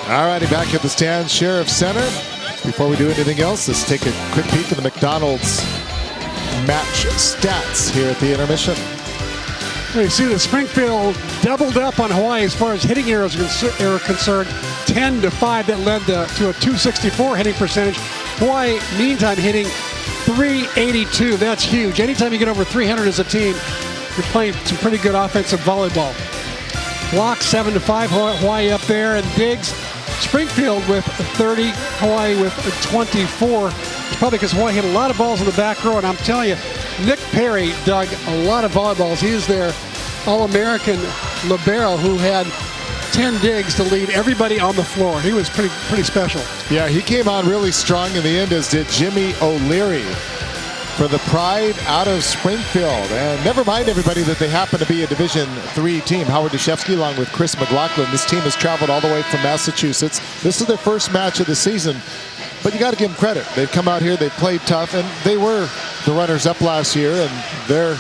All righty, back at the stand, Sheriff Center. Before we do anything else, let's take a quick peek at the McDonald's match stats here at the intermission. You see that Springfield doubled up on Hawaii as far as hitting errors are concerned, 10-5. That led to a 264 hitting percentage. Hawaii, meantime, hitting 382. That's huge. Anytime you get over 300 as a team, you're playing some pretty good offensive volleyball. Blocks 7-5, Hawaii up there, and digs. Springfield with 30, Hawaii with 24. It's probably because Hawaii hit a lot of balls in the back row, and I'm telling you, Nick Perry dug a lot of volleyballs. He is their All-American libero who had 10 digs to lead everybody on the floor. He was pretty special. Yeah, he came on really strong in the end, as did Jimmy O'Leary for the Pride out of Springfield. And never mind, everybody, that they happen to be a Division III team. Howard Deshevsky along with Chris McLaughlin. This team has traveled all the way from Massachusetts. This is their first match of the season. But you got to give them credit. They've come out here, they've played tough, and they were the runners-up last year in their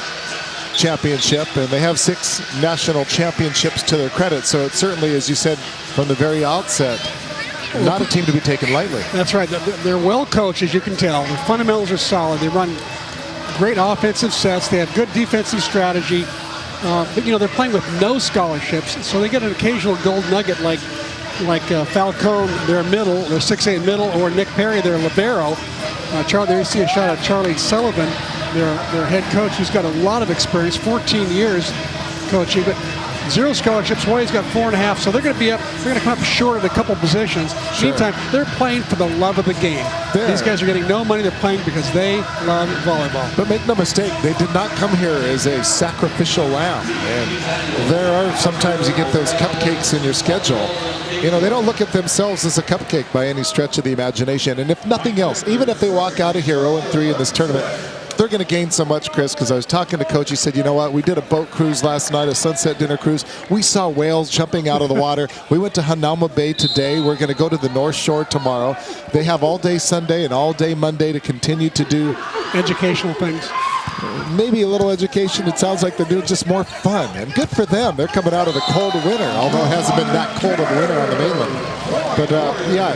championship, and they have 6 national championships to their credit. So it certainly, as you said from the very outset, not a team to be taken lightly. That's right. They're well coached, as you can tell. Their fundamentals are solid. They run great offensive sets. They have good defensive strategy. But, you know, they're playing with no scholarships, so they get an occasional gold nugget like Falcone, their middle, their 6'8" middle, or Nick Perry, their libero. There you see a shot of Charlie Sullivan, their head coach, who's got a lot of experience, 14 years coaching, but 0 scholarships. Hawaii's got 4.5, so they're going to be up. They're going to come up short at a couple positions. Sure. Meantime, they're playing for the love of the game. These guys are getting no money. They're playing because they love volleyball. But make no mistake, they did not come here as a sacrificial lamb. And there are sometimes you get those cupcakes in your schedule. You know, they don't look at themselves as a cupcake by any stretch of the imagination. And if nothing else, even if they walk out of here 0-3 in this tournament, they're going to gain so much, Chris, because I was talking to Coach. He said, you know what, we did a boat cruise last night, a sunset dinner cruise. We saw whales jumping out of the water. We went to Hanauma Bay today. We're going to go to the North Shore tomorrow. They have all day Sunday and all day Monday to continue to do educational things. Maybe a little education. It sounds like they're doing just more fun, and good for them. They're coming out of the cold winter, although it hasn't been that cold of a winter on the mainland. But yeah,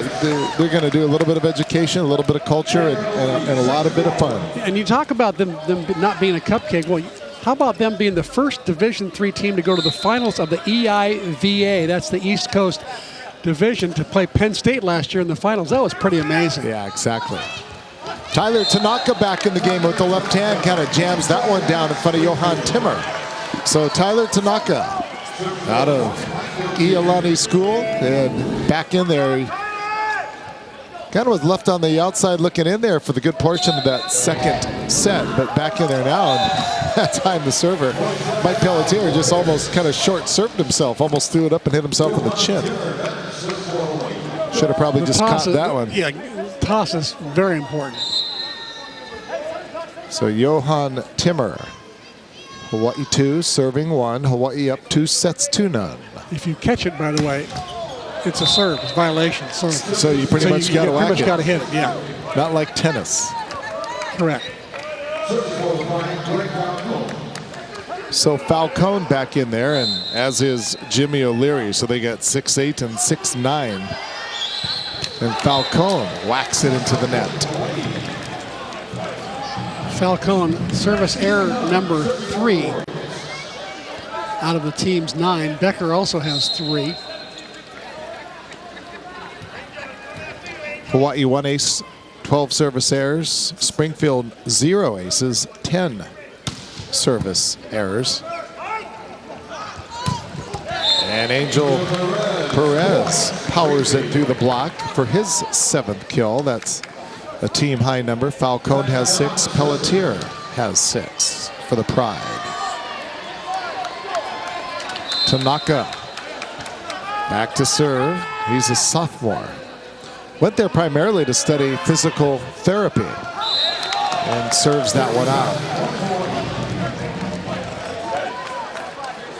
they're going to do a little bit of education, a little bit of culture, and a lot of bit of fun. And you talk about them not being a cupcake. Well, how about them being the first Division III team to go to the finals of the EIVA? That's the East Coast Division, to play Penn State last year in the finals. That was pretty amazing. Yeah, exactly. Tyler Tanaka back in the game with the left hand, kind of jams that one down in front of Johan Timmer. So Tyler Tanaka out of Iolani School and back in there. He kind of was left on the outside looking in there for the good portion of that second set, but back in there now. And that time the server, Mike Pelletier, just almost kind of short served himself, almost threw it up and hit himself in the chin. Should have probably just caught that one. Yeah, toss is very important. So Johan Timmer, Hawaii 2, serving 1. Hawaii up 2 sets to none. If you catch it, by the way, it's a serve. It's violation. So you pretty much got to whack it. Pretty much got to hit it, yeah. Not like tennis. Correct. So Falcone back in there, and as is Jimmy O'Leary. So they got 6'8" and 6'9". And Falcone whacks it into the net. Falcone, service error number 3 out of the team's 9. Becker also has 3. Hawaii 1 ace, 12 service errors. Springfield 0 aces, 10 service errors. And Angel Perez powers it through the block for his 7th kill. That's a team high number. Falcone has 6. Pelletier has 6 for the Pride. Tanaka back to serve. He's a sophomore. Went there primarily to study physical therapy and serves that one out.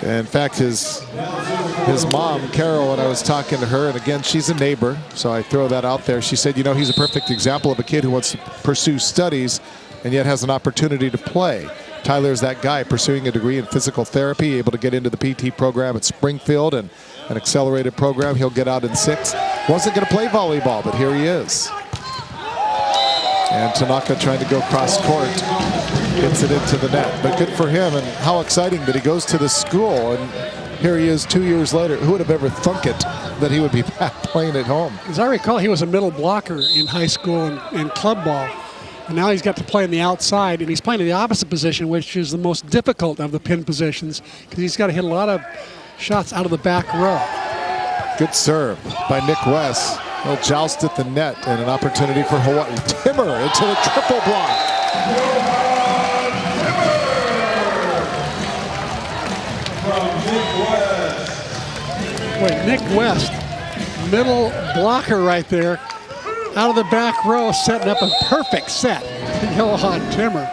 In fact, his mom, Carol, when I was talking to her, and again, she's a neighbor, so I throw that out there. She said, you know, he's a perfect example of a kid who wants to pursue studies and yet has an opportunity to play. Tyler's that guy pursuing a degree in physical therapy, able to get into the PT program at Springfield and an accelerated program. He'll get out in 6. Wasn't going to play volleyball, but here he is. And Tanaka trying to go cross court, gets it into the net. But good for him, and how exciting that he goes to the school, and here he is 2 years later. Who would have ever thunk it that he would be back playing at home? As I recall, he was a middle blocker in high school and club ball. And now he's got to play on the outside, and he's playing in the opposite position, which is the most difficult of the pin positions, because he's got to hit a lot of shots out of the back row. Good serve by Nick West. He'll joust at the net, and an opportunity for Hawaii. Timmer into the triple block. Wait, Nick West, middle blocker right there, out of the back row, setting up a perfect set to Johan Timmer,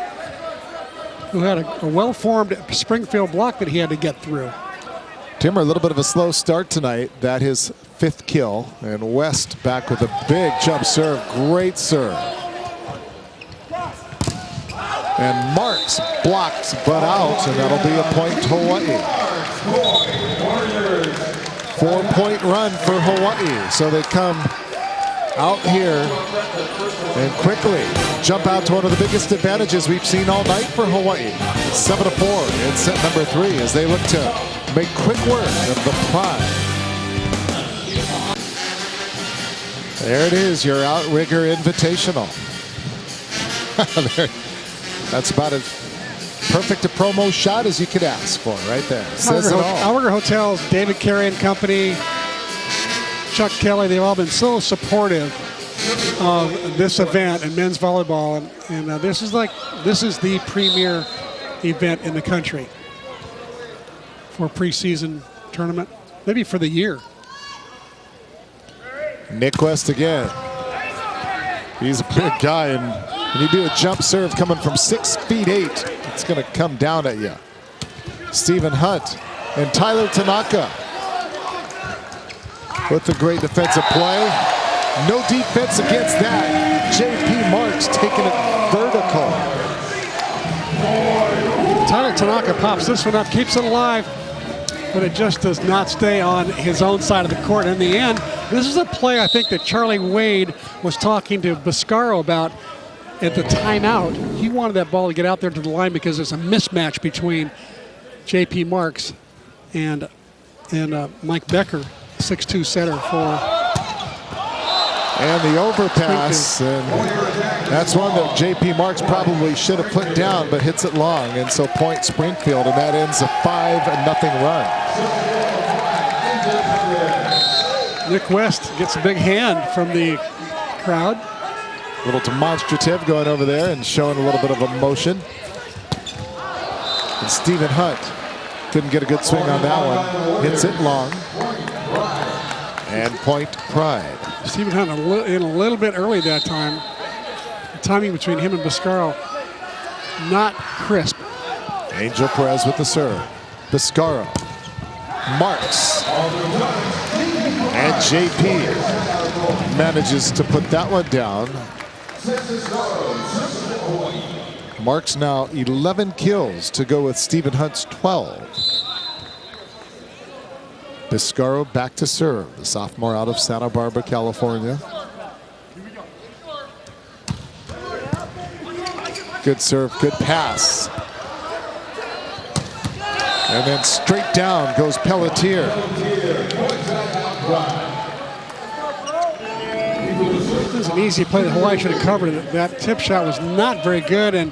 who had a well-formed Springfield block that he had to get through. Timmer, a little bit of a slow start tonight. That his 5th kill. And West back with a big jump serve. Great serve. And Marks blocked but out, and that'll be a point to Hawaii. 4-point run for Hawaii. So they come out here and quickly jump out to one of the biggest advantages we've seen all night for Hawaii. 7-4 in set number 3 as they look to make quick work of the Pride. There it is, your Outrigger Invitational. That's about as perfect a promo shot as you could ask for right there. Says it all. Outrigger Hotels, David Carey and company, Chuck Kelly, they've all been so supportive of this event and men's volleyball, and this is the premier event in the country for a preseason tournament, maybe for the year. Nick West again. He's a big guy, and when you do a jump serve coming from 6'8", it's going to come down at you. Stephen Hunt and Tyler Tanaka with the great defensive play. No defense against that. J.P. Marks taking it vertical. Tyler Tanaka pops this one up, keeps it alive, but it just does not stay on his own side of the court. In the end, this is a play I think that Charlie Wade was talking to Biscaro about at the timeout. He wanted that ball to get out there to the line because there's a mismatch between J.P. Marks and Mike Becker, 6'2" setter for. And the overpass, and that's one that J.P. Marks probably should have put down, but hits it long, and so point Springfield, and that ends a 5-0 run. Nick West gets a big hand from the crowd. A little demonstrative going over there and showing a little bit of emotion. And Stephen Hunt couldn't get a good swing on that one. Hits it long. And point Pride. Stephen Hunt in a little bit early that time. The timing between him and Biscaro not crisp. Angel Perez with the serve. Biscaro. Marks. And JP manages to put that one down. Marks now 11 kills to go with Stephen Hunt's 12. Biscaro back to serve, the sophomore out of Santa Barbara, California. Good serve, good pass. And then straight down goes Pelletier. It was an easy play that Hawaii should have covered it. That tip shot was not very good, and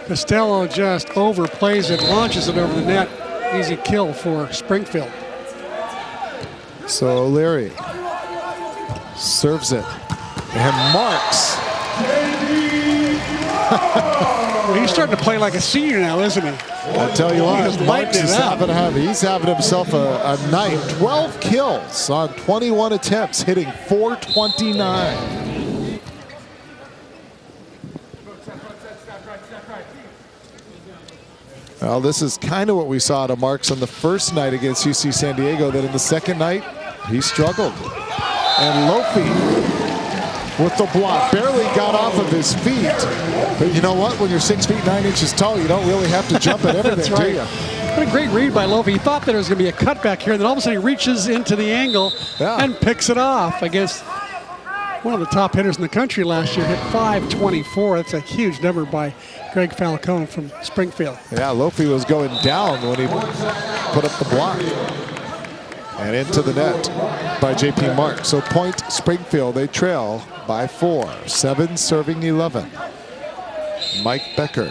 Costello just overplays it, launches it over the net. Easy kill for Springfield. So O'Leary serves it, and Marks. Well, he's starting to play like a senior now, isn't he? I tell you what, Marks is he's having himself a night. 12 kills on 21 attempts, hitting .429. Well, this is kind of what we saw out of Marks on the first night against UC San Diego, that in the second night, he struggled. And Lofi with the block, barely got off of his feet. But you know what? When you're 6 feet 9 inches tall, you don't really have to jump at everything, right. do you? What a great read by Lofi. He thought that it was going to be a cutback here, and then all of a sudden he reaches into the angle and picks it off against one of the top hitters in the country last year. Hit .524. That's a huge number by Greg Falcone from Springfield. Yeah, Lofi was going down when he put up the block. And into the net by J.P. Mark. So point Springfield, they trail by 4. 7 serving 11. Mike Becker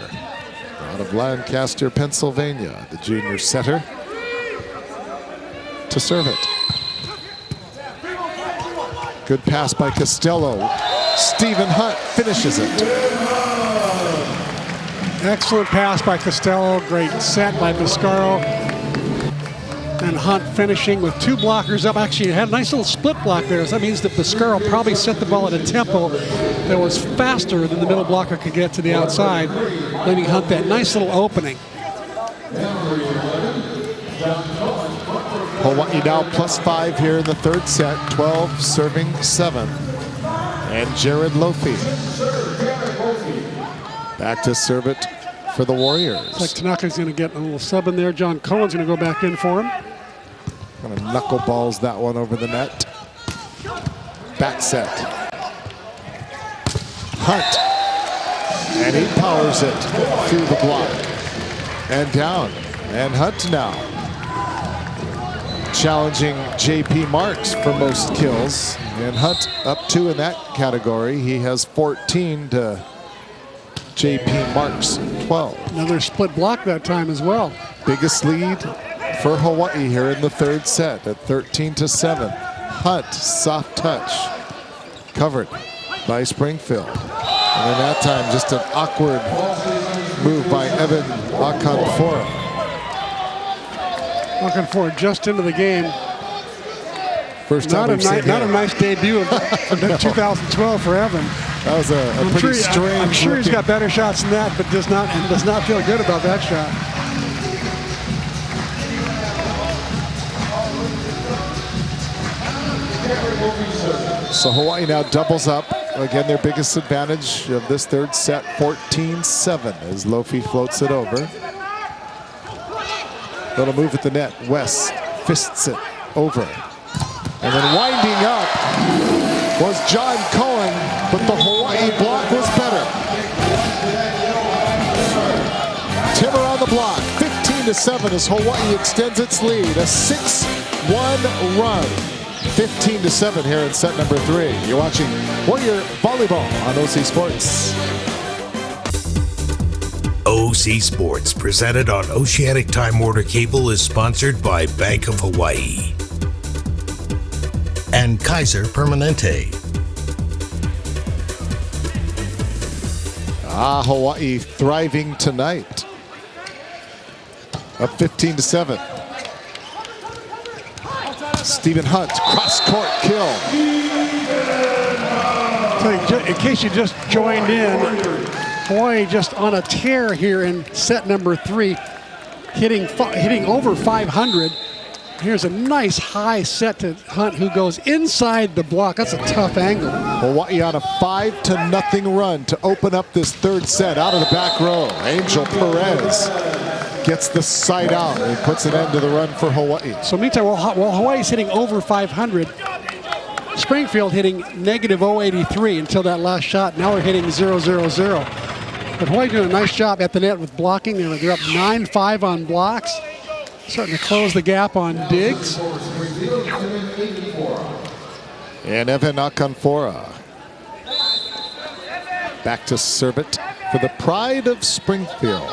out of Lancaster, Pennsylvania, the junior setter, to serve it. Good pass by Costello. Stephen Hunt finishes it. Excellent pass by Costello. Great set by Biscaro. And Hunt finishing with 2 blockers up. Actually, it had a nice little split block there. So that means that Biscaro probably set the ball at a tempo that was faster than the middle blocker could get to the outside, leaving Hunt that nice little opening. Hawaii now +5 here in the 3rd set. 12 serving 7. And Jared Lofi back to serve it for the Warriors. Looks like Tanaka's going to get a little sub in there. John Cohen's going to go back in for him. Kind of knuckleballs that one over the net. Back set. Hunt. And he powers it through the block. And down. And Hunt now challenging J.P. Marks for most kills. And Hunt up 2 in that category. He has 14 to J.P. Marks 12. Another split block that time as well. Biggest lead for Hawaii here in the 3rd set at 13-7. Hunt, soft touch, covered by Springfield. And in that time, just an awkward move by Evan Akanfora. Akanfora just into the game. First time not a nice debut of 2012 for Evan. That was a pretty strange. I'm sure he's got better shots than that, but does not feel good about that shot. So Hawaii now doubles up. Again, their biggest advantage of this 3rd set, 14-7, as Lofi floats it over. Little move at the net. West fists it over. And then winding up was John Cohen, but the Hawaii block was better. Timmer on the block, 15-7 as Hawaii extends its lead. A 6-1 run. 15-7 here in set number 3. You're watching Warrior Volleyball on OC Sports. OC Sports, presented on Oceanic Time Warner Cable, is sponsored by Bank of Hawaii and Kaiser Permanente. Hawaii thriving tonight. Up 15-7. Stephen Hunt, cross-court kill. So in case you just joined in, Hawaii just on a tear here in set number 3, hitting over 500. Here's a nice high set to Hunt, who goes inside the block. That's a tough angle. Hawaii on a 5-0 run to open up this 3rd set out of the back row. Angel Perez gets the side out and puts an end to the run for Hawaii. So meantime, while Hawaii's hitting over 500, Springfield hitting -083 until that last shot. Now they're hitting 0-0-0. But Hawaii doing a nice job at the net with blocking. They're up 9-5 on blocks. Starting to close the gap on digs. And Evan Akanfora back to serve it for the pride of Springfield.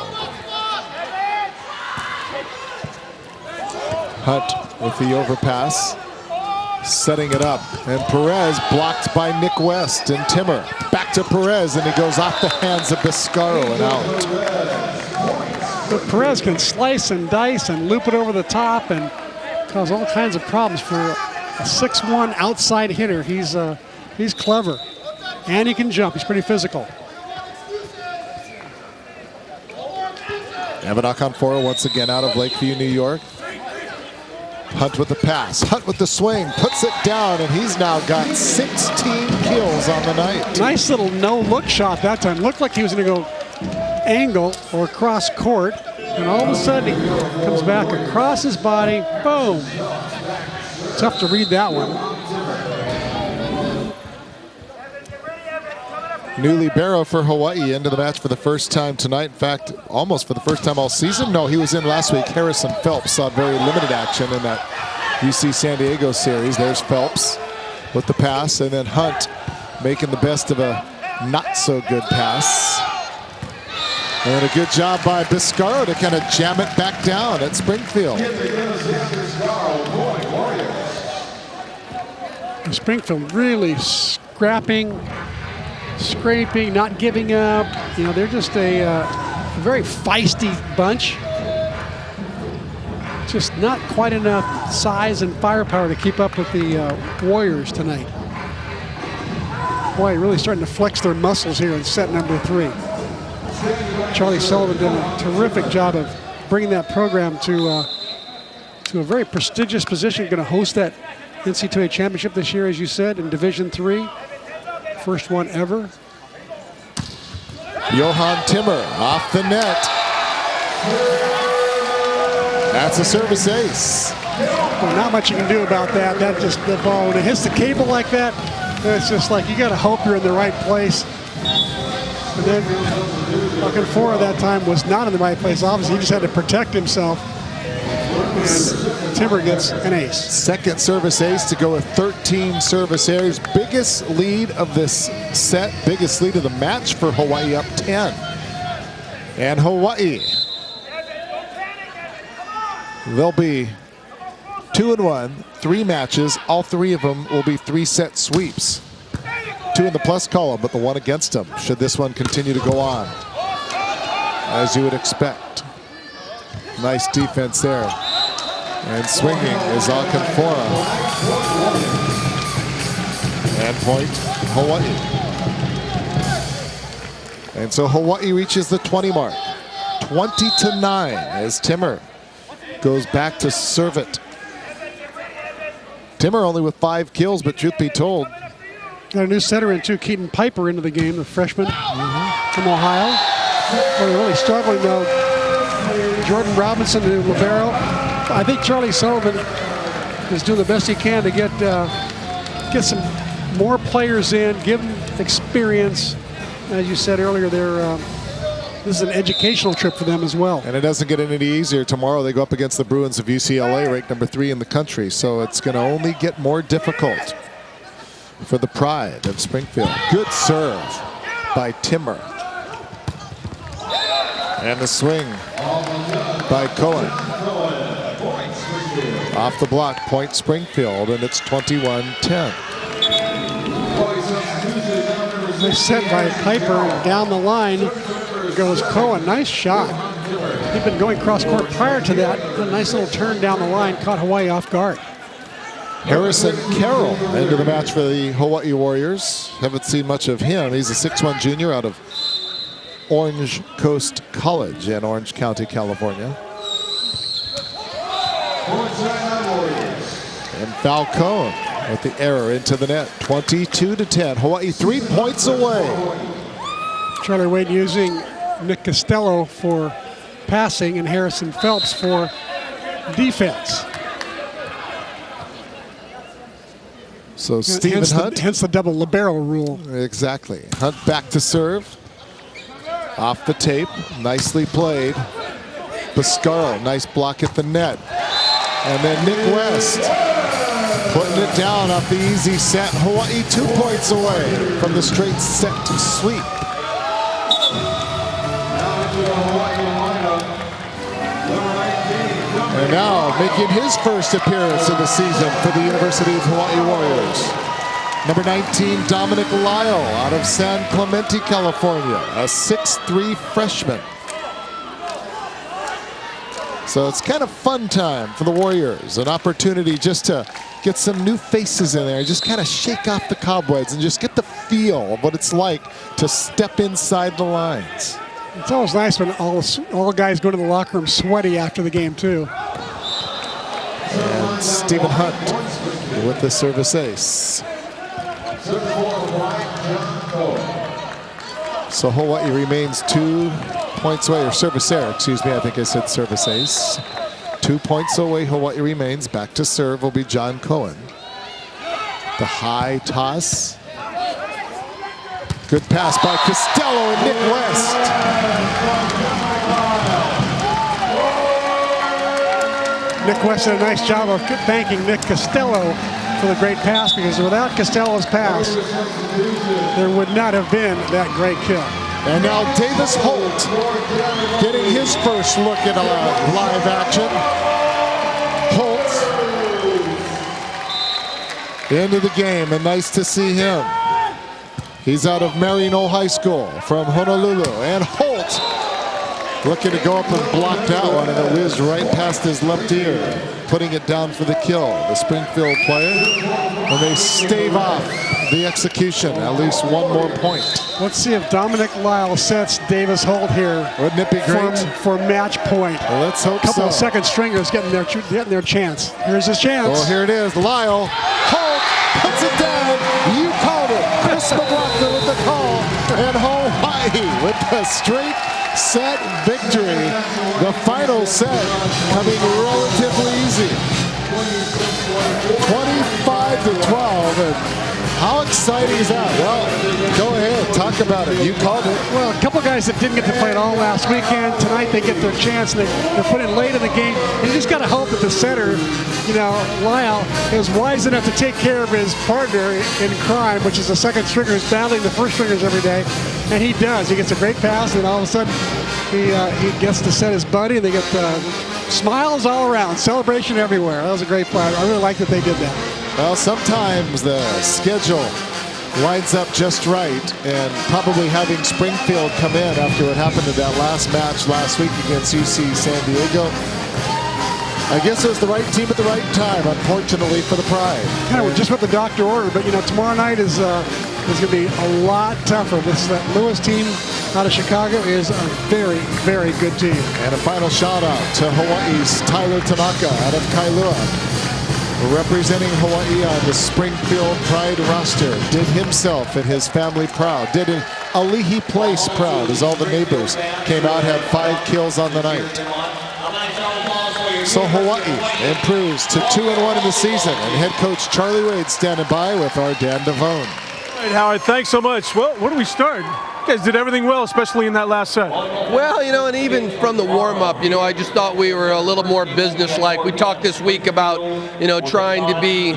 Hunt with the overpass, setting it up, and Perez blocked by Nick West and Timmer. Back to Perez, and he goes off the hands of Biscaro and out. But Perez can slice and dice and loop it over the top and cause all kinds of problems for a 6'1" outside hitter. He's clever, and he can jump. He's pretty physical. Evan Akanfora once again out of Lakeview, New York. Hunt with the pass, Hunt with the swing, puts it down, and he's now got 16 kills on the night. Nice little no-look shot that time. Looked like he was going to go angle or cross court. And all of a sudden, he comes back across his body. Boom. Tough to read that one. New libero for Hawaii into the match for the first time tonight. In fact, almost for the first time all season. No, he was in last week. Harrison Phelps saw very limited action in that UC San Diego series. There's Phelps with the pass, and then Hunt making the best of a not-so-good pass. And a good job by Biscaro to kind of jam it back down at Springfield. Springfield really scrapping, scraping, not giving up. You know, they're just a very feisty bunch. Just not quite enough size and firepower to keep up with the Warriors tonight. Boy, really starting to flex their muscles here in set number 3. Charlie Sullivan did a terrific job of bringing that program to a very prestigious position. Going to host that NCAA championship this year, as you said, in Division III. First one ever. Johan Timmer off the net. That's a service ace. Well, not much you can do about that. That just, the ball, when it hits the cable like that, it's just like you got to hope you're in the right place. And then Buckenfora that time was not in the right place. Obviously, he just had to protect himself. And Timber gets an ace. Second service ace to go with 13 service errors. Biggest lead of this set, biggest lead of the match for Hawaii, up 10. And Hawaii, they'll be 2-1, 3 matches. All 3 of them will be 3-set sweeps. 2 in the plus column, but the 1 against them, should this one continue to go on, as you would expect. Nice defense there. And swinging is Alcanfora. And point, Hawaii. And so Hawaii reaches the 20 mark. 20-9 as Timmer goes back to serve it. Timmer only with 5 kills, but truth be told, got a new setter in too, Keaton Piper, into the game, the freshman from Ohio. Well, they're really struggling though. Jordan Robinson, the libero. I think Charlie Sullivan is doing the best he can to get some more players in, give them experience. As you said earlier, this is an educational trip for them as well. And it doesn't get any easier. Tomorrow they go up against the Bruins of UCLA, ranked number 3 in the country. So it's going to only get more difficult for the pride of Springfield. Good serve by Timmer. And the swing by Cohen. Off the block, point Springfield, and it's 21-10. Nice set by Piper, and down the line goes Cohen. Nice shot. He'd been going cross court prior to that. A nice little turn down the line, caught Hawaii off guard. Harrison Carroll into the match for the Hawaii Warriors. Haven't seen much of him. He's a 6'1" junior out of Orange Coast College in Orange County, California. And Falcone with the error into the net. 22-10. Hawaii 3 points away. Charlie Wade using Nick Costello for passing and Harrison Phelps for defense. So Stephen Hunt. Hence the double libero rule. Exactly. Hunt back to serve. Off the tape. Nicely played. Biscaro, nice block at the net. And then Nick West putting it down off the easy set. Hawaii 2 points away from the straight set sweep. And now making his first appearance of the season for the University of Hawaii Warriors. Number 19, Dominic Lyle out of San Clemente, California, a 6'3" freshman. So it's kind of fun time for the Warriors, an opportunity just to get some new faces in there, just kind of shake off the cobwebs and just get the feel of what it's like to step inside the lines. It's always nice when all guys go to the locker room sweaty after the game too. And Stephen Hunt with the service ace. So Hawaii remains 2 points away, or service error, excuse me. I think I said service ace. 2 points away, Hawaii remains. Back to serve will be John Cohen. The high toss. Good pass by Costello and Nick West. Nick West did a nice job of thanking Nick Costello for the great pass, because without Costello's pass, there would not have been that great kill. And now Davis Holt getting his first look at live action. Holt into the game, and nice to see him. He's out of Marino High School from Honolulu, and Holt looking to go up and block that one, and it whizzed right past his left ear, putting it down for the kill. The Springfield player, and they stave off the execution. At least one more point. Let's see if Dominic Lyle sets Davis Holt here. Wouldn't it be great? For match point. Well, let's hope so. A couple of second stringers getting their chance. Here's his chance. Well, here it is. Lyle. Holt puts it down. You called it. Chris McLaughlin with the call. And Hawaii with the straight set victory. The final set coming relatively easy. 25-12. And how exciting is that? Well, go ahead, talk about it. You called it. Well, a couple guys that didn't get to play at all last weekend. Tonight they get their chance. They're put in late in the game. And you just got to hope that the setter, Lyle, is wise enough to take care of his partner in crime, which is the second stringer who's battling the first stringers every day. And he does. He gets a great pass, and all of a sudden he gets to set his buddy, and they get smiles all around, celebration everywhere. That was a great play. I really like that they did that. Well, sometimes the schedule lines up just right, and probably having Springfield come in after what happened in that last match last week against UC San Diego, I guess it was the right team at the right time, unfortunately for the Pride. Kind of just what the doctor ordered, but tomorrow night is going to be a lot tougher. This Lewis team out of Chicago is a very, very good team. And a final shout out to Hawaii's Tyler Tanaka out of Kailua, representing Hawaii on the Springfield Pride roster. Did himself and his family proud. Did Ali'i Place proud, as all the neighbors came out, had 5 kills on the night. So Hawaii improves to 2-1 in the season, and head coach Charlie Wade standing by with our Dan Devone. All right, Howard, thanks so much. Well, where do we start? You guys did everything well, especially in that last set. Well, and even from the warm-up, I just thought we were a little more business-like. We talked this week about, trying to be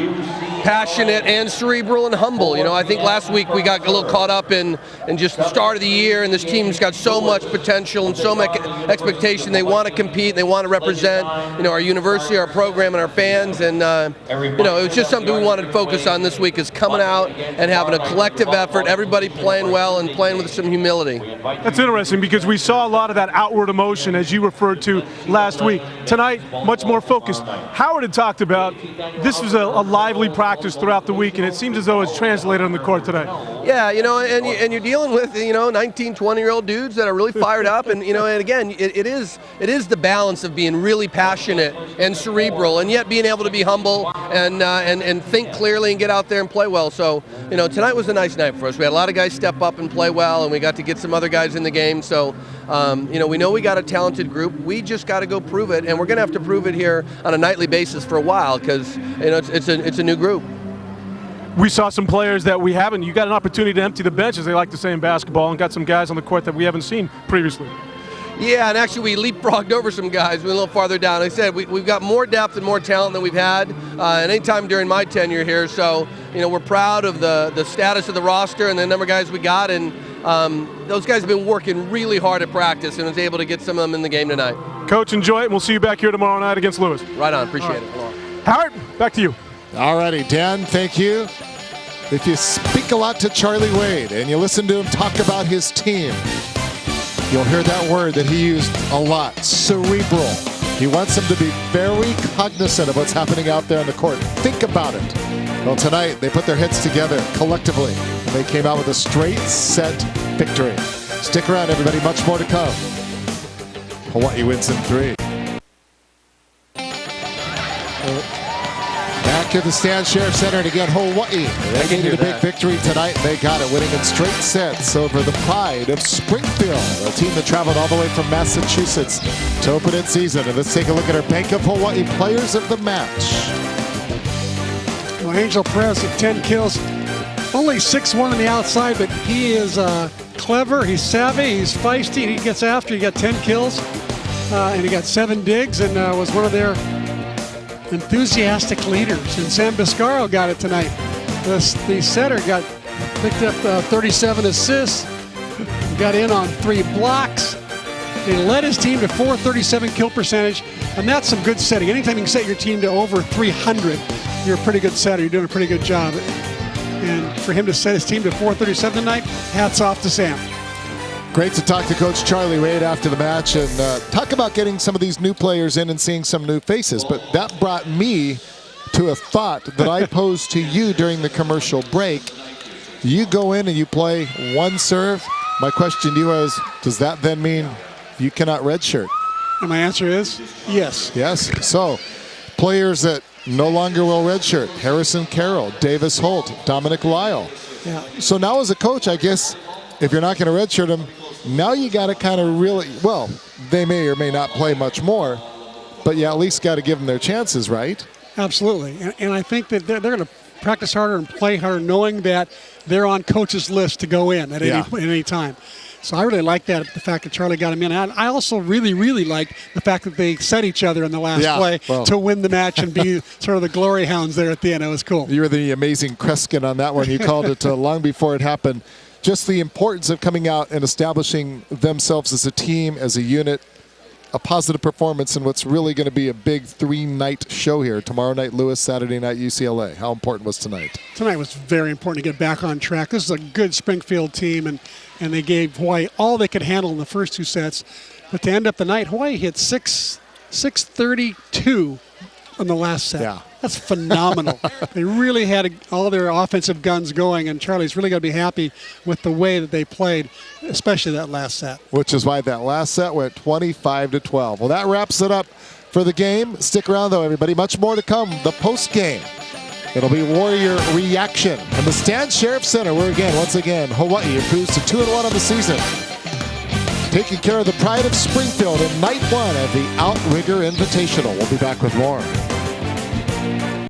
passionate and cerebral and humble. I think last week we got a little caught up in just the start of the year, and this team's got so much potential and so much expectation. They want to compete, they want to represent, our university, our program, and our fans. And it was just something we wanted to focus on this week, is coming out and having a collective effort, everybody playing well and playing with some humility. That's interesting, because we saw a lot of that outward emotion, as you referred to last week. Tonight, much more focused. Howard had talked about this was a lively practice throughout the week, and it seems as though it's translated on the court today. Yeah, and you're dealing with 19, 20-year-old dudes that are really fired up, and and again, it is the balance of being really passionate and cerebral, and yet being able to be humble and think clearly and get out there and play well. So tonight was a nice night for us. We had a lot of guys step up and play well, and we got to get some other guys in the game. So we know we got a talented group. We just got to go prove it, and we're going to have to prove it here on a nightly basis for a while, because it's a new group. We saw some players that we haven't. You got an opportunity to empty the bench, as they like to say in basketball, and got some guys on the court that we haven't seen previously. Yeah, and actually we leapfrogged over some guys. We went a little farther down. Like I said, we've got more depth and more talent than we've had at any time during my tenure here. So, we're proud of the status of the roster and the number of guys we got. And those guys have been working really hard at practice, and was able to get some of them in the game tonight. Coach, enjoy it, and we'll see you back here tomorrow night against Lewis. Right on. Appreciate it. Howard, back to you. All righty, Dan, thank you. If you speak a lot to Charlie Wade and you listen to him talk about his team, you'll hear that word that he used a lot, cerebral. He wants them to be very cognizant of what's happening out there on the court. Think about it. Well, tonight they put their heads together collectively, and they came out with a straight set victory. Stick around, everybody. Much more to come. Hawaii wins in 3. Back to the Stan Sheriff Center, and again, Hawaii. They needed a big victory tonight, and they got it, winning in straight sets over the Pride of Springfield, a team that traveled all the way from Massachusetts to open its season. And let's take a look at our Bank of Hawaii players of the match. Well, Angel Perez with 10 kills. Only 6'1" on the outside, but he is clever, he's savvy, he's feisty, he gets after. He got 10 kills, and he got 7 digs, and was one of their enthusiastic leaders. And Sam Biscaro got it tonight. The setter picked up 37 assists, got in on 3 blocks. He led his team to 437 kill percentage, and that's some good setting. Anytime you can set your team to over 300, you're a pretty good setter. You're doing a pretty good job. And for him to set his team to 437 tonight, hats off to Sam. Great to talk to Coach Charlie Reid after the match and talk about getting some of these new players in and seeing some new faces. But that brought me to a thought that I posed to you during the commercial break. You go in and you play one serve. My question to you is, does that then mean you cannot redshirt? And my answer is yes. Yes. So players that no longer will redshirt: Harrison Carroll, Davis Holt, Dominic Lyle. Yeah. So now as a coach, I guess if you're not going to redshirt them, now you got to kind of really, well, they may or may not play much more, but you at least got to give them their chances, right? Absolutely. And I think that they're going to practice harder and play harder, knowing that they're on coach's list to go in at any time. So I really like that, the fact that Charlie got him in. And I also really, really like the fact that they set each other in the last play to win the match and be sort of the glory hounds there at the end. It was cool. You were the amazing Kreskin on that one. You called it long before it happened. Just the importance of coming out and establishing themselves as a team, as a unit, a positive performance in what's really going to be a big 3-night show here. Tomorrow night, Lewis, Saturday night, UCLA. How important was tonight? Tonight was very important to get back on track. This is a good Springfield team, and they gave Hawaii all they could handle in the first 2 sets. But to end up the night, Hawaii hit 632 on the last set. Yeah. That's phenomenal. They really had all their offensive guns going, and Charlie's really got to be happy with the way that they played, especially that last set. Which is why that last set went 25-12. Well, that wraps it up for the game. Stick around, though, everybody. Much more to come. The post game. It'll be Warrior Reaction from the Stan Sheriff Center, where once again, Hawaii improves to 2-1 on the season, taking care of the Pride of Springfield in night 1 of the Outrigger Invitational. We'll be back with more.